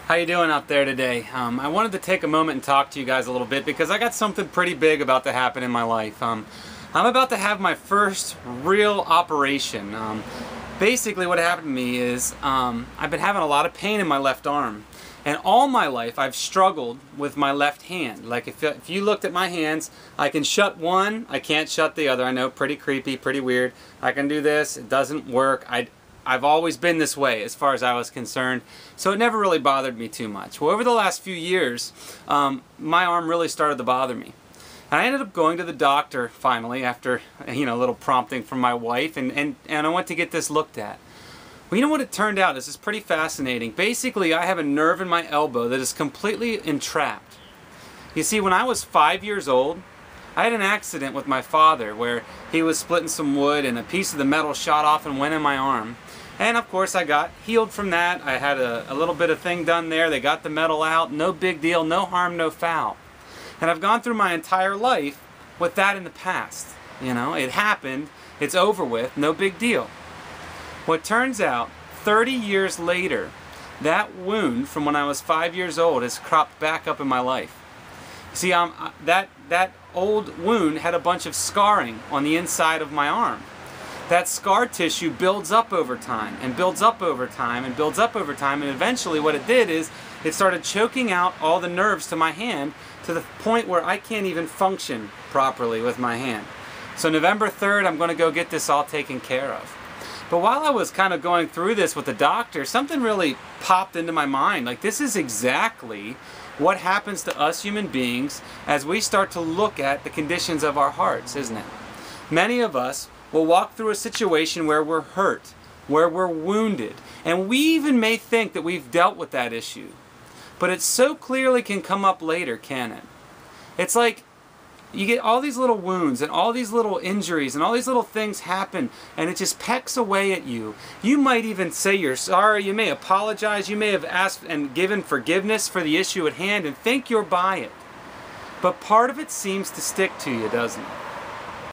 How you doing out there today? I wanted to take a moment and talk to you guys a little bit because I got something pretty big about to happen in my life. I'm about to have my first real operation. Basically what happened to me is I've been having a lot of pain in my left arm. And all my life I've struggled with my left hand. Like if you looked at my hands, I can shut one, I can't shut the other. I know, pretty creepy, pretty weird. I can do this, it doesn't work. I've always been this way as far as I was concerned, so it never really bothered me too much. Well, over the last few years, my arm really started to bother me. And I ended up going to the doctor finally after a little prompting from my wife, and I went to get this looked at. Well, you know what it turned out? This is pretty fascinating. Basically, I have a nerve in my elbow that is completely entrapped. You see, when I was 5 years old, I had an accident with my father where he was splitting some wood and a piece of the metal shot off and went in my arm. And of course I got healed from that. I had a little bit of thing done there. They got the metal out. No big deal. No harm, no foul. And I've gone through my entire life with that in the past. It happened. It's over with. No big deal. What turns out, 30 years later, that wound from when I was 5 years old has cropped back up in my life. See, that old wound had a bunch of scarring on the inside of my arm. That scar tissue builds up over time and builds up over time and builds up over time, and eventually what it did is it started choking out all the nerves to my hand to the point where I can't even function properly with my hand. So November 3rd, I'm going to go get this all taken care of. But while I was kind of going through this with the doctor, something really popped into my mind. Like, this is exactly what happens to us human beings as we start to look at the conditions of our hearts, isn't it? Many of us will walk through a situation where we're hurt, where we're wounded, and we even may think that we've dealt with that issue. But it so clearly can come up later, can it? It's like you get all these little wounds and all these little injuries and all these little things happen, and it just pecks away at you. You might even say you're sorry, you may apologize, you may have asked and given forgiveness for the issue at hand and think you're by it. But part of it seems to stick to you, doesn't it?